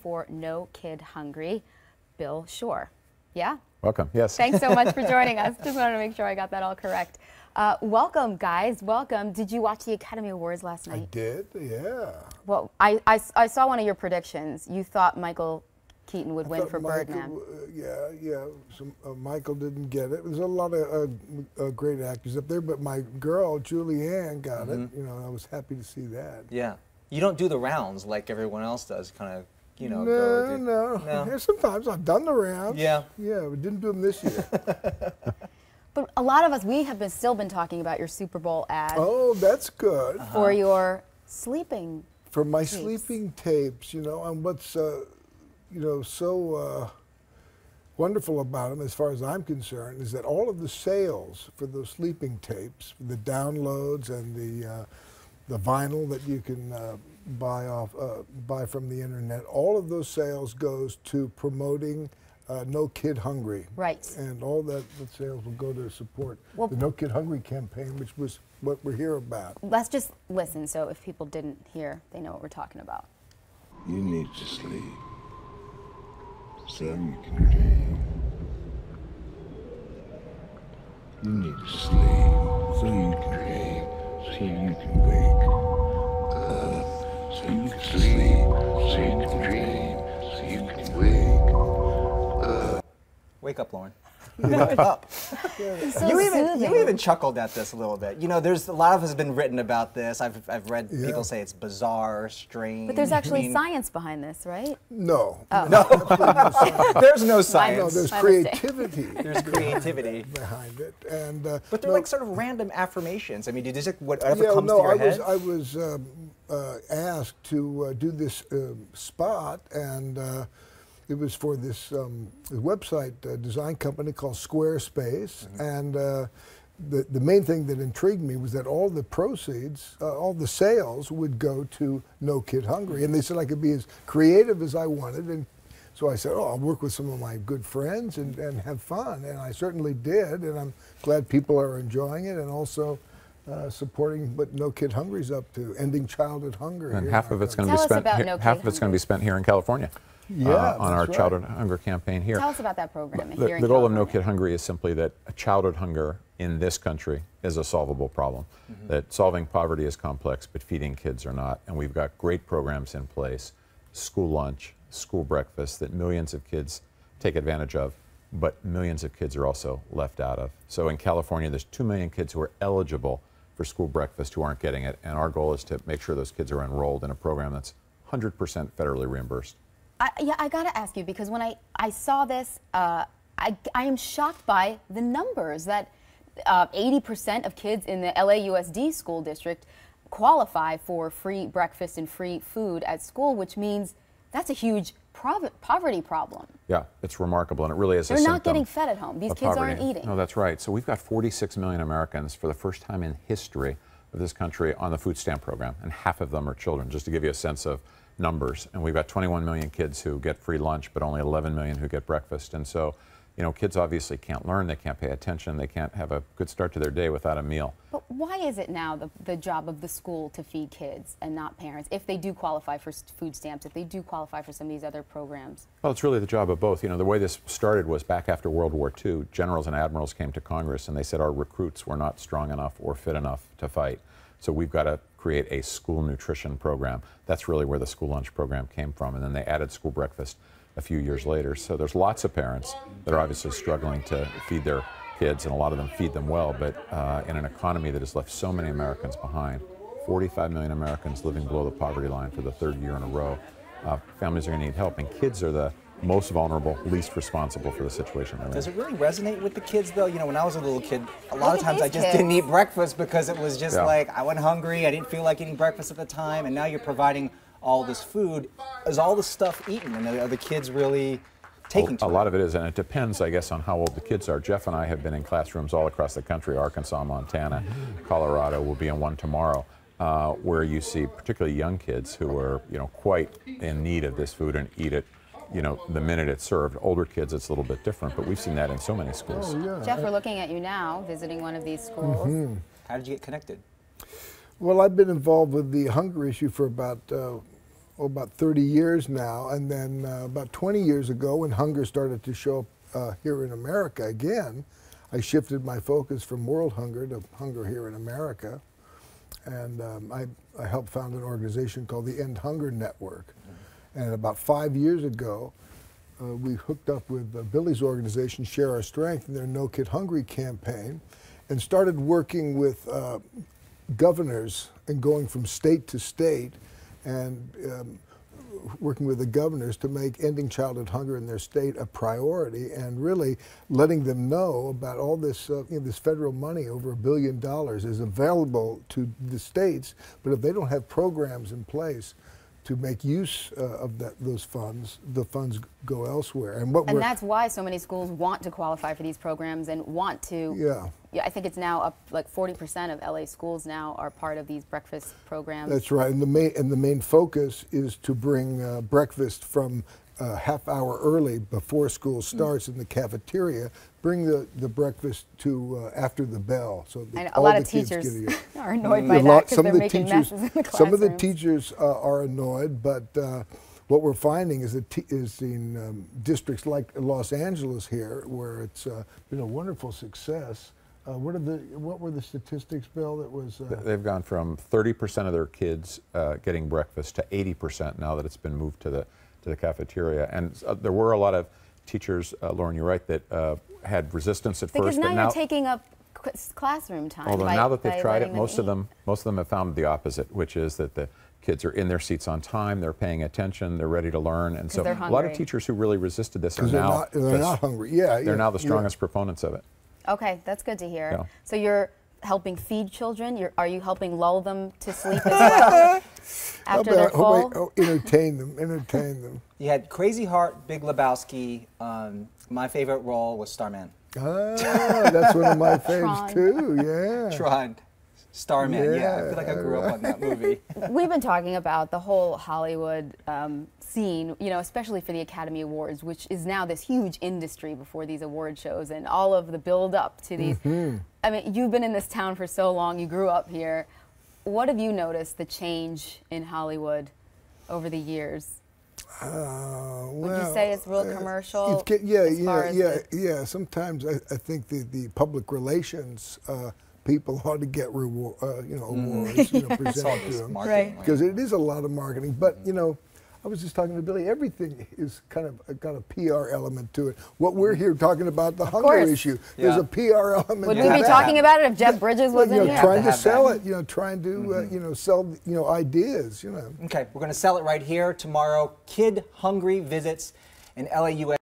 for No Kid Hungry, Bill Shore. Yeah? Welcome, yes. Thanks so much for joining us. Just wanted to make sure I got that all correct. Welcome, guys. Welcome. Did you watch the Academy Awards last night? I did, yeah. Well, I saw one of your predictions. You thought Michael Keaton would win for Birdman. Yeah. Michael didn't get it. There's a lot of great actors up there, but my girl, Julianne, got it. You know, I was happy to see that. Yeah. You don't do the rounds like everyone else does, kind of, you know. No. Yeah, sometimes I've done the rounds. Yeah. Yeah, we didn't do them this year. But a lot of us, we have still been talking about your Super Bowl ad. Oh, that's good. For your sleeping For my tapes. sleeping tapes, you know, and what's, you know, so wonderful about them, as far as I'm concerned, is that all of the sales for those sleeping tapes, the downloads and the vinyl that you can buy from the internet, all of those sales goes to promoting No Kid Hungry. Right. And all the sales will go to support the No Kid Hungry campaign, which was what we're here about. Let's just listen, so if people didn't hear, they know what we're talking about. You need to sleep so you can dream. You need to sleep so you can dream, so you can wake up. So you can sleep, so you can dream, so you can wake up. Wake up, Lauren. Wake up. So You soothing. even chuckled at this a little bit. You know, there's a lot of has been written about this. I've read people say it's bizarre, strange. But there's actually science behind this, right? No. Oh. No. There's no science. No, there's My creativity. There's creativity behind it, and but they're like sort of random affirmations. I mean, did this whatever comes to no, your head? I was asked to do this spot, and it was for this website design company called Squarespace, and the main thing that intrigued me was that all the proceeds, all the sales would go to No Kid Hungry, and they said I could be as creative as I wanted, and so I said, oh, I'll work with some of my good friends and have fun, and I certainly did, and I'm glad people are enjoying it, and also supporting what No Kid Hungry's up to, ending childhood hunger. And here half in of our it's going to be Tell us spent. about No Kid Half of it's going to be spent here in California. Yeah, on our that's childhood right. hunger campaign here. Tell us about that program The here in goal of No California. Kid Hungry is simply that childhood hunger in this country is a solvable problem. That solving poverty is complex, but feeding kids are not. And we've got great programs in place, school lunch, school breakfast, that millions of kids take advantage of, but millions of kids are also left out of. So in California, there's 2 million kids who are eligible for school breakfast who aren't getting it. And our goal is to make sure those kids are enrolled in a program that's 100% federally reimbursed. I got to ask you, because when I saw this, I am shocked by the numbers that 80% of kids in the LAUSD school district qualify for free breakfast and free food at school, which means that's a huge poverty problem. Yeah, it's remarkable, and it really is a They're symptom not getting fed at home. These of kids poverty. aren't eating. No, that's right. So we've got 46 million Americans for the first time in history of this country on the food stamp program, and half of them are children, just to give you a sense of numbers. And we've got 21 million kids who get free lunch, but only 11 million who get breakfast. And so, you know, kids obviously can't learn, they can't pay attention, they can't have a good start to their day without a meal. But why is it now the job of the school to feed kids and not parents, if they do qualify for food stamps, if they do qualify for some of these other programs? Well, it's really the job of both. You know, the way this started was back after World War II. Generals and admirals came to Congress and they said our recruits were not strong enough or fit enough to fight. So we've got to create a school nutrition program. That's really where the school lunch program came from. And then they added school breakfast a few years later. So there's lots of parents that are obviously struggling to feed their kids, and a lot of them feed them well, but in an economy that has left so many Americans behind, 45 million Americans living below the poverty line for the 3rd year in a row, families are going to need help, and kids are the most vulnerable, least responsible for the situation they're in. Does it really resonate with the kids, though? You know, when I was a little kid, a lot of Look at times I these just kids. didn't eat breakfast because it was just like, I went hungry, I didn't feel like eating breakfast at the time, and now you're providing all this food. Is all the stuff eaten, and are the kids really taking to it? A lot of it is, and it depends, I guess, on how old the kids are. Jeff and I have been in classrooms all across the country, Arkansas, Montana, Colorado. We'll be in one tomorrow, where you see particularly young kids who are, you know, quite in need of this food and eat it, you know, the minute it's served. Older kids, it's a little bit different, but we've seen that in so many schools. Oh, yeah. Jeff, we're looking at you now, visiting one of these schools. How did you get connected? Well, I've been involved with the hunger issue for about about 30 years now, and then about 20 years ago, when hunger started to show up here in America again, I shifted my focus from world hunger to hunger here in America, and I helped found an organization called the End Hunger Network. And about 5 years ago, we hooked up with Billy's organization, Share Our Strength, and their No Kid Hungry campaign, and started working with governors and going from state to state and working with the governors to make ending childhood hunger in their state a priority, and really letting them know about all this this federal money, over $1 billion, is available to the states, but if they don't have programs in place to make use of those funds, the funds go elsewhere. And that's why so many schools want to qualify for these programs and want to. Yeah, I think it's now up like 40% of LA schools now are part of these breakfast programs. That's right, and the main focus is to bring breakfast from half hour early before school starts in the cafeteria. Bring the breakfast to after the bell, so that a lot of teachers are annoyed by that because they're making messes in the classrooms. Some of the teachers are annoyed, but what we're finding is that in districts like Los Angeles here, where it's been a wonderful success. What were the statistics, Bill? That was they've gone from 30% of their kids getting breakfast to 80% now that it's been moved to the cafeteria. And there were a lot of teachers, Lauren, you're right, that had resistance at first. Because now you're taking up classroom time. Although now that they've tried it, most of them have found the opposite, which is that the kids are in their seats on time, they're paying attention, they're ready to learn, and so a lot of teachers who really resisted this are now they're not hungry. They're now the strongest proponents of it. Okay, that's good to hear. Yeah. So you're helping feed children? Are you helping lull them to sleep as well after they're full? Entertain them. You had Crazy Heart, Big Lebowski. My favorite role was Starman. Ah, that's one of my faves too, yeah. Tron. Starman, yeah. I feel like I grew up on that movie. We've been talking about the whole Hollywood scene, especially for the Academy Awards, which is now this huge industry before these award shows and all of the build up to these. I mean, you've been in this town for so long, you grew up here. What have you noticed the change in Hollywood over the years? Would you say it's real commercial? Yeah. Sometimes I think the public relations people ought to get awards, presented to them, right? Because it is a lot of marketing. But I was just talking to Billy. Everything is kind of got a PR element to it. What we're here talking about, the hunger issue, there's a PR element. Would we be talking about it if Jeff Bridges wasn't here? Trying to sell it. Trying to sell ideas. Okay, we're going to sell it right here tomorrow. Kid Hungry visits in LAUSD.